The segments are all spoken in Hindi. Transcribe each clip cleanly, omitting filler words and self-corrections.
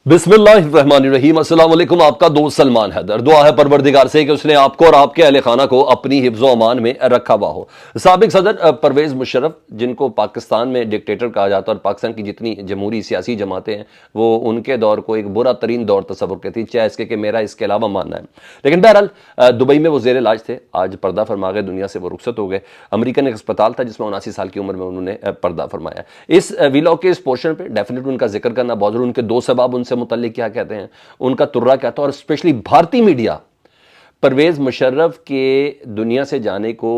बिस्मिल्लाहिर्रहमानिर्रहीम। अस्सलाम वालेकुम। आपका दोस्त सलमान हैदर। दुआ है परवरदिगार से कि उसने आपको और आपके अहले खाना को अपनी हिफ्ज़ो अमान में रखा हुआ हो। साबिक सदर परवेज़ मुशर्रफ, जिनको पाकिस्तान में डिक्टेटर कहा जाता है और पाकिस्तान की जितनी जमहूरी सियासी जमातें हैं वो उनके दौर को एक बुरा तरीन दौर तस्वुर करती हैं, चाहे इसके कि मेरा इसके अलावा मानना है। लेकिन बहरहाल दुबई में वो ज़ेर इलाज थे, आज पर्दा फरमा गए, दुनिया से वो रुखसत हो गए। अमेरिकन एक अस्पताल था जिसमें 79 साल की उम्र में उन्होंने पर्दा फरमाया। इस वीलॉग के इस पोर्शन पर डेफिनेटली उनका जिक्र करना बहुत जरूरी। उनके दो सबाब उनसे मुतल्लिक क्या कहते हैं, उनका तुर्रा क्या था, और स्पेशली भारतीय मीडिया परवेज मुशर्रफ के दुनिया से जाने को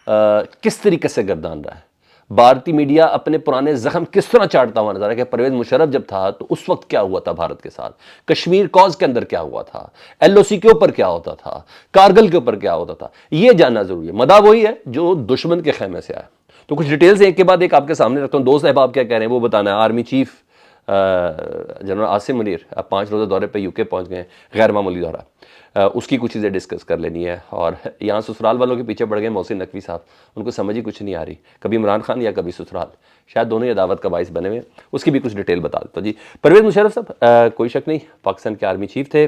किस तरीके से गर्दान रहा है। भारतीय मीडिया अपने पुराने जख्म किस तरह चाटता हुआ नजर आ रहा है कि परवेज मुशर्रफ जब था तो उस वक्त क्या हुआ था भारत के साथ, कश्मीर कॉज के अंदर क्या हुआ था, एलओसी के ऊपर क्या होता था, कारगिल के ऊपर क्या होता था, यह जानना जरूरी है। मदा वही है जो दुश्मन के खेमे से आया। तो कुछ डिटेल्स एक के बाद एक आपके सामने रखता हूं। दोस्त अहबाब क्या कह रहे हैं वो बताना है। Army chief general Asim Munir 5 रोज़ा दौरे पे यूके पहुंच गए, गैर मामूली दौरा, उसकी कुछ चीज़ें डिस्कस कर लेनी है। और यहाँ ससुराल वालों के पीछे पड़ गए मोहसिन नकवी साहब, उनको समझ ही कुछ नहीं आ रही, कभी इमरान खान या कभी ससुराल, शायद दोनों ही अदावत का बाइस बने हुए, उसकी भी कुछ डिटेल बता देता जी। परवेज़ मुशर्रफ साहब कोई शक नहीं पाकिस्तान के आर्मी चीफ थे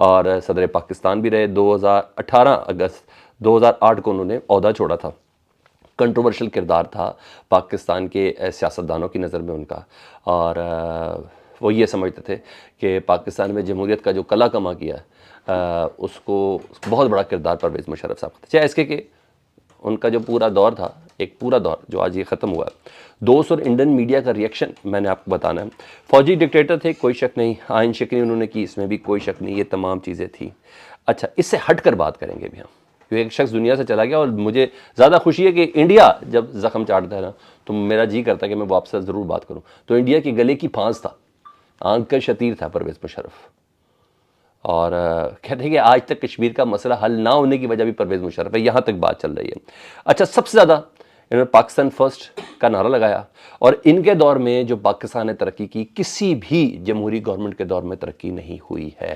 और सदर पाकिस्तान भी रहे। 2018 अगस्त 2008 को उन्होंने ओहदा छोड़ा था। कंट्रोवर्शियल किरदार था पाकिस्तान के सियासतदानों की नज़र में उनका, और वो ये समझते थे कि पाकिस्तान में जमहूरियत का जो कला कमा किया उसको बहुत बड़ा किरदार परवेज़ मुशर्रफ साहब का था। चाहे इसके कि उनका जो पूरा दौर था, एक पूरा दौर जो आज ये ख़त्म हुआ, दोस्त और इंडियन मीडिया का रिएक्शन मैंने आपको बताना है। फौजी डिक्टेटर थे, कोई शक नहीं, आइन शिकनी उन्होंने की, इसमें भी कोई शक नहीं, ये तमाम चीज़ें थी। अच्छा, इससे हट कर बात करेंगे भी हम, क्योंकि एक शख्स दुनिया से चला गया और मुझे ज़्यादा खुशी है कि इंडिया जब ज़ख्म चाटता है ना तो मेरा जी करता है कि मैं वो आपसे ज़रूर बात करूं। तो इंडिया के गले की फांस था, आंख का शतीर था परवेज़ मुशर्रफ, और कहते हैं कि आज तक कश्मीर का मसला हल ना होने की वजह भी परवेज़ मुशर्रफ है, यहाँ तक बात चल रही है। अच्छा, सबसे ज़्यादा इन्होंने पाकिस्तान फर्स्ट का नारा लगाया, और इनके दौर में जो पाकिस्तान ने तरक्की की किसी भी जमहूरी गवर्नमेंट के दौर में तरक्की नहीं हुई है।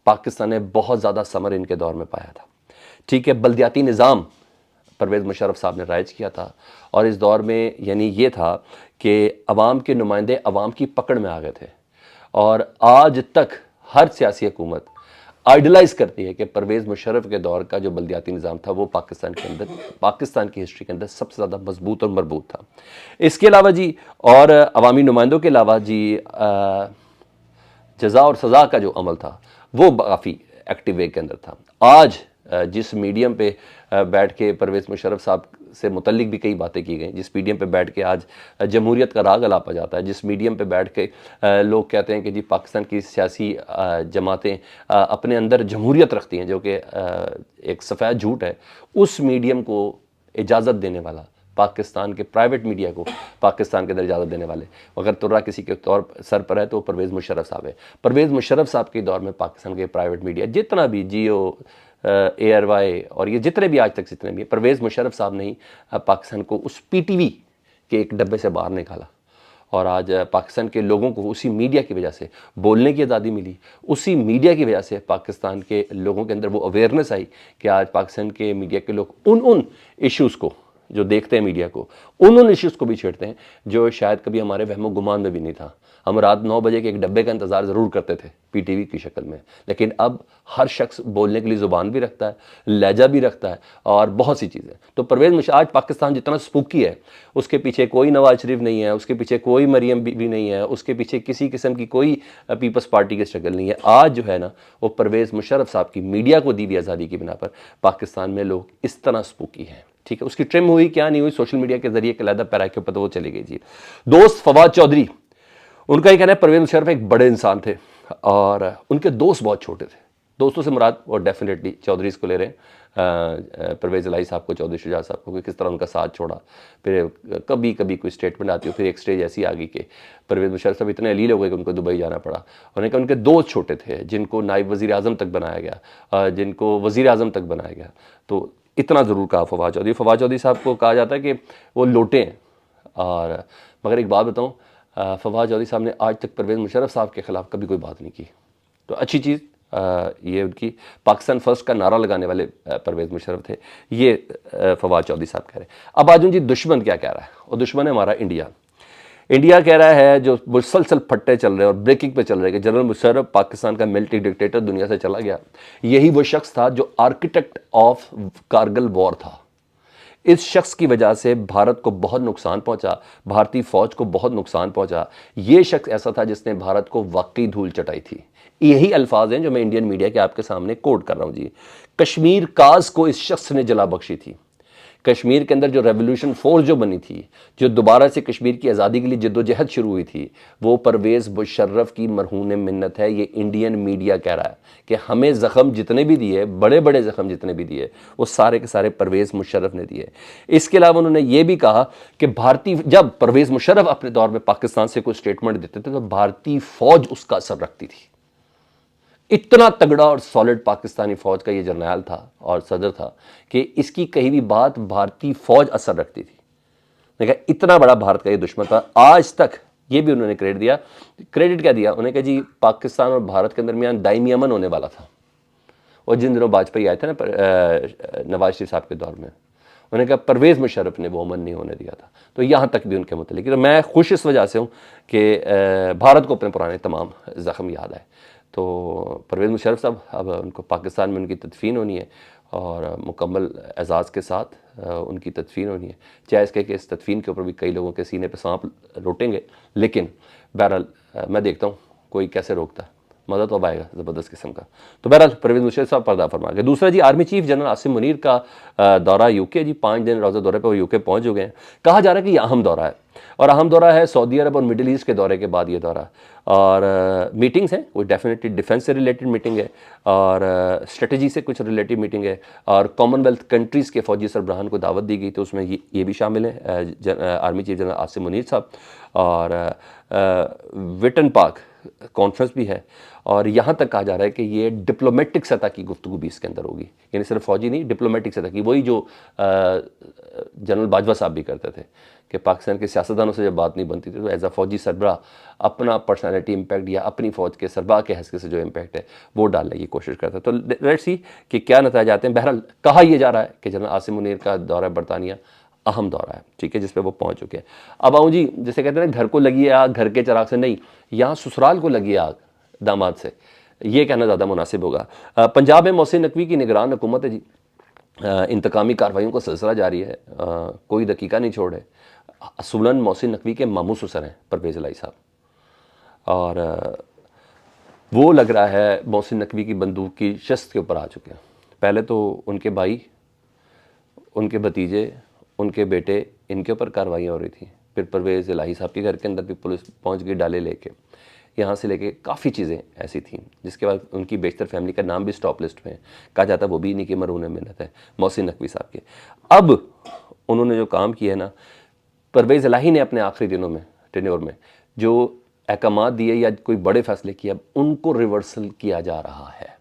पाकिस्तान ने बहुत ज़्यादा समर इनके दौर में पाया था। ठीक है, बल्दियाती निज़ाम परवेज़ मुशर्रफ साहब ने राइज किया था, और इस दौर में यानी ये था कि अवाम के नुमाइंदे अवाम की पकड़ में आ गए थे, और आज तक हर सियासी हुकूमत आइडलाइज करती है कि परवेज़ मुशर्रफ के दौर का जो बल्दियाती निज़ाम था वो पाकिस्तान के अंदर, पाकिस्तान की हिस्ट्री के अंदर सबसे ज़्यादा मजबूत और मरबूत था। इसके अलावा जी, और अवामी नुमाइंदों के अलावा जी, जज़ा और सज़ा का जो अमल था वो काफ़ी एक्टिव वे के अंदर था। आज जिस मीडियम पे बैठ के परवेज़ मुशर्रफ साहब से मुतल्लिक भी कई बातें की गई, जिस मीडियम पे बैठ के आज जमहूरियत का राग अलापा जाता है, जिस मीडियम पे बैठ के लोग कहते हैं कि जी पाकिस्तान की सियासी जमातें अपने अंदर जमहूरियत रखती हैं, जो कि एक सफ़ेद झूठ है, उस मीडियम को इजाज़त देने वाला, पाकिस्तान के प्राइवेट मीडिया को पाकिस्तान के अंदर इजाज़त देने वाले, अगर तुर्रा किसी के तौर सर पर है तो परवेज़ मुशर्रफ साहब है। परवेज़ मुशर्रफ साहब के दौर में पाकिस्तान के प्राइवेट मीडिया जितना भी, जियो, ARY और ये जितने भी आज तक जितने भी, परवेज़ मुशर्रफ साहब ने ही पाकिस्तान को उस PTV के एक डब्बे से बाहर निकाला, और आज पाकिस्तान के लोगों को उसी मीडिया की वजह से बोलने की आज़ादी मिली, उसी मीडिया की वजह से पाकिस्तान के लोगों के अंदर वो अवेयरनेस आई कि आज पाकिस्तान के मीडिया के लोग उन इश्यूज़ को जो देखते हैं, मीडिया को उन इश्यूज़ को भी छेड़ते हैं जो शायद कभी हमारे वहमो गुमान में भी नहीं था। हम रात 9 बजे के एक डब्बे का इंतज़ार ज़रूर करते थे PTV की शक्ल में, लेकिन अब हर शख्स बोलने के लिए ज़ुबान भी रखता है, लहजा भी रखता है, और बहुत सी चीज़ें। तो परवेज़ मुशर्रफ, आज पाकिस्तान जितना स्पूकी है, उसके पीछे कोई नवाज शरीफ नहीं है, उसके पीछे कोई मरियम बीबी नहीं है, उसके पीछे किसी किस्म की कोई पीपल्स पार्टी की स्ट्रगल नहीं है। आज जो है ना, वो परवेज़ मुशर्रफ साहब की मीडिया को दी हुई आज़ादी की बिना पर पाकिस्तान में लोग इस तरह स्पूकी हैं। ठीक है, उसकी ट्रिम हुई क्या नहीं हुई, सोशल मीडिया के जरिए कलादा पैरा के ऊपर तो वो चली गई जी। दोस्त फवाद चौधरी, उनका ये कहना है परवेज़ मुशर्रफ एक बड़े इंसान थे और उनके दोस्त बहुत छोटे थे। दोस्तों से मुराद वो डेफिनेटली चौधरी को ले रहे हैं, परवेज़ इलाही साहब को, चौधरी शुजात साहब को, किस तरह उनका साथ छोड़ा। फिर कभी कभी कोई स्टेटमेंट आती है, फिर एक स्टेज ऐसी आ गई कि परवेज़ मुशर्रफ साहब इतने अलील हो गए कि उनको दुबई जाना पड़ा। उन्होंने कहा उनके दोस्त छोटे थे जिनको नायब वज़ीर आज़म तक बनाया गया, जिनको वज़ीर आज़म तक बनाया गया। तो इतना ज़रूर कहा फवाद चौधरी। फवाद चौधरी साहब को कहा जाता है कि वो लोटे हैं, और मगर एक बात बताऊँ, फवाद चौधरी साहब ने आज तक परवेज़ मुशर्रफ साहब के ख़िलाफ़ कभी कोई बात नहीं की। तो अच्छी चीज़ ये उनकी पाकिस्तान फर्स्ट का नारा लगाने वाले परवेज़ मुशर्रफ थे, ये फवाद चौधरी साहब कह रहे हैं। अब आज जी दुश्मन क्या कह रहा है, और दुश्मन है हमारा इंडिया। इंडिया कह रहा है, जो मुसलसल फट्टे चल रहे हैं और ब्रेकिंग पे चल रहे हैं, कि जनरल मुशर्रफ पाकिस्तान का मिलिट्री डिक्टेटर दुनिया से चला गया। यही वो शख्स था जो आर्किटेक्ट ऑफ कारगिल वॉर था। इस शख्स की वजह से भारत को बहुत नुकसान पहुंचा, भारतीय फौज को बहुत नुकसान पहुंचा। ये शख्स ऐसा था जिसने भारत को वाकई धूल चटाई थी। यही अल्फाज हैं जो मैं इंडियन मीडिया के आपके सामने कोट कर रहा हूं जी। कश्मीर काज को इस शख्स ने जला बख्शी थी। कश्मीर के अंदर जो रेवोल्यूशन फोर्स जो बनी थी, जो दोबारा से कश्मीर की आज़ादी के लिए जद्दोजहद शुरू हुई थी, वो परवेज़ मुशर्रफ की मरहून मिन्नत है। ये इंडियन मीडिया कह रहा है कि हमें ज़ख्म जितने भी दिए, बड़े बड़े ज़ख्म जितने भी दिए, वो सारे के सारे परवेज़ मुशर्रफ ने दिए। इसके अलावा उन्होंने ये भी कहा कि भारतीय, जब परवेज़ मुशर्रफ अपने दौर में पाकिस्तान से कोई स्टेटमेंट देते थे तो भारतीय फ़ौज उसका असर रखती थी। इतना तगड़ा और सॉलिड पाकिस्तानी फौज का ये जर्नैल था और सदर था कि इसकी कही भी बात भारतीय फौज असर रखती थी। देखा, इतना बड़ा भारत का ये दुश्मन था। आज तक ये भी उन्होंने क्रेडिट क्या दिया, उन्होंने कहा जी पाकिस्तान और भारत के दरमियान दायमी अमन होने वाला था। और जिन दिनों वाजपेयी आए थे ना नवाज शरीफ साहब के दौर में, उन्होंने कहा परवेज़ मुशर्रफ ने वो अमन नहीं होने दिया था। तो यहाँ तक भी उनके मुतल्लिक तो मैं खुश इस वजह से हूँ कि भारत को अपने पुराने तमाम ज़ख्म याद आए। तो परवेज़ मुशर्रफ साहब, अब उनको पाकिस्तान में उनकी तदफीन होनी है और मुकम्मल एजाज़ के साथ उनकी तदफीन होनी है। चाहे इसके कि इस तदफीन के ऊपर भी कई लोगों के सीने पे सांप रोटेंगे, लेकिन बहरहाल मैं देखता हूँ कोई कैसे रोकता है। मज़ा तो अब आएगा ज़बरदस्त किस्म का। तो बहरहाल परवेज़ मुशर्रफ साहब पर्दा फरमा गए। दूसरा जी, army chief general Asim Munir का दौरा यूके जी, 5 दिन रोज़ा दौरे पर वो यूके पहुँच चुके हैं। कहा जा रहा है कि ये अहम दौरा है, और अहम दौरा है सऊदी अरब और मिडिल ईस्ट के दौरे के बाद ये दौरा। और मीटिंग्स हैं, वो डेफिनेटली डिफेंस से रिलेटेड मीटिंग है और स्ट्रेटजी से कुछ रिलेटेड मीटिंग है, और कॉमनवेल्थ कंट्रीज़ के फौजी सरबराहान को दावत दी गई, तो उसमें ये भी शामिल है army chief general Asim Munir साहब। और विटन पाक कॉन्फ्रेंस भी है, और यहाँ तक कहा जा रहा है कि ये डिप्लोमेटिक सतह की गुफ्तगू भी इसके अंदर होगी, यानी सिर्फ फौजी नहीं, डिप्लोमेटिक सतह की। वही जो जनरल बाजवा साहब भी करते थे कि पाकिस्तान के सियासतदानों से जब बात नहीं बनती थी तो एज अ फौजी सरबराह अपना पर्सनैलिटी इम्पैक्ट या अपनी फ़ौज के सरबराह के हैसियत से जो इम्पैक्ट है वो डालने की कोशिश करता है। तो लेट्स सी कि क्या नतीजे आते हैं। बहरहाल कहा यह जा रहा है कि जनरल आसिम मुनीर का दौरा बरतानिया अहम दौरा है, ठीक है, जिस पे वो पहुंच चुके हैं। अब आऊँ जी, जैसे कहते हैं ना घर को लगी आग घर के चिराग से, नहीं, यहाँ ससुराल को लगी आग दामाद से, ये कहना ज़्यादा मुनासिब होगा। पंजाब में मोहसिन नकवी की निगरान हुकूमत है जी। इंतकामी कार्रवाइयों का सिलसिला जारी है, कोई दकीका नहीं छोड़े। असूलन मोहसिन नकवी के मामू ससुर हैं परवेज़ इलाही साहब, और वो लग रहा है मोहसिन नकवी की बंदूक की शस्त के ऊपर आ चुके हैं। पहले तो उनके भाई, उनके भतीजे, उनके बेटे, इनके ऊपर कार्रवाइयाँ हो रही थी। फिर परवेज़ इलाही साहब के घर के अंदर भी पुलिस पहुंच गई डाले लेके, यहाँ से लेके काफ़ी चीज़ें ऐसी थीं जिसके बाद उनकी बेशतर फैमिली का नाम भी स्टॉप लिस्ट में कहा जाता है, वो भी इन्हीं की मरहून मिन्नत है, मोहसिन नकवी साहब के। अब उन्होंने जो काम किया है ना, परवेज़ इलाही ने अपने आखिरी दिनों में टेन्योर में जो अहकामात दिए या कोई बड़े फैसले किए, अब उनको रिवर्सल किया जा रहा है।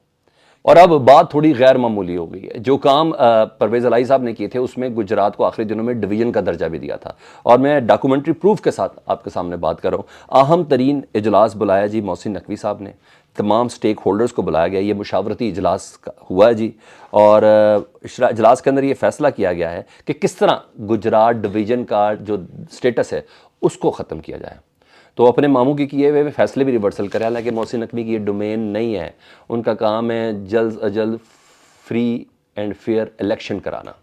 और अब बात थोड़ी गैर मामूली हो गई है। जो काम परवेज़ इलाही साहब ने किए थे उसमें गुजरात को आखिरी दिनों में डिवीज़न का दर्जा भी दिया था, और मैं डॉक्यूमेंट्री प्रूफ के साथ आपके सामने बात कर रहा हूँ। अहम तरीन इजलास बुलाया जी मोहसिन नकवी साहब ने, तमाम स्टेक होल्डर्स को बुलाया गया, ये मुशावरती इजलास हुआ है जी। और इजलास के अंदर ये फैसला किया गया है कि किस तरह गुजरात डिवीज़न का जो स्टेटस है उसको ख़त्म किया जाए। तो अपने मामू के किए हुए फैसले भी रिवर्सल करें, हालांकि मोहसिन नकवी की ये डोमेन नहीं है, उनका काम है जल्द अज जल्द फ्री एंड फेयर इलेक्शन कराना।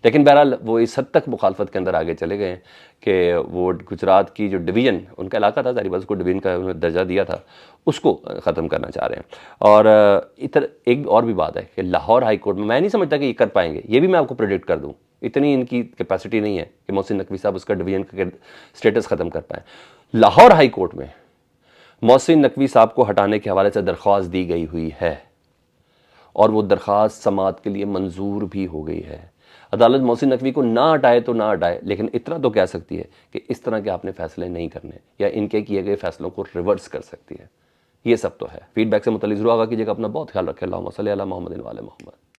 लेकिन बहरहाल वो इस हद तक मुखालफत के अंदर आगे चले गए हैं कि वो गुजरात की जो डिवीज़न उनका इलाका था, जारी को डिवीज़न का दर्जा दिया था, उसको ख़त्म करना चाह रहे हैं। और इधर एक और भी बात है कि लाहौर हाई कोर्ट में, मैं नहीं समझता कि ये कर पाएंगे, ये भी मैं आपको प्रेडिक्ट कर दूँ, इतनी इनकी कैपेसिटी नहीं है कि मोहसिन नकवी साहब उसका डिवीज़न का स्टेटस ख़त्म कर पाएँ। लाहौर हाई कोर्ट में मोहसिन नकवी साहब को हटाने के हवाले से दरख्वास्त दी गई हुई है, और वो दरख्वास्त समाअत के लिए मंजूर भी हो गई है। अदालत मोहसिन नकवी को ना हटाए तो ना हटाए, लेकिन इतना तो कह सकती है कि इस तरह के आपने फैसले नहीं करने, या इनके किए गए फैसलों को रिवर्स कर सकती है। ये सब तो है। फीडबैक से मुतल्लिक़ ज़रूर आगाह कीजिएगा। अपना बहुत ख्याल रखें। अल्लाहुम्मा सल्ली अला मुहम्मदिन व आले मुहम्मद।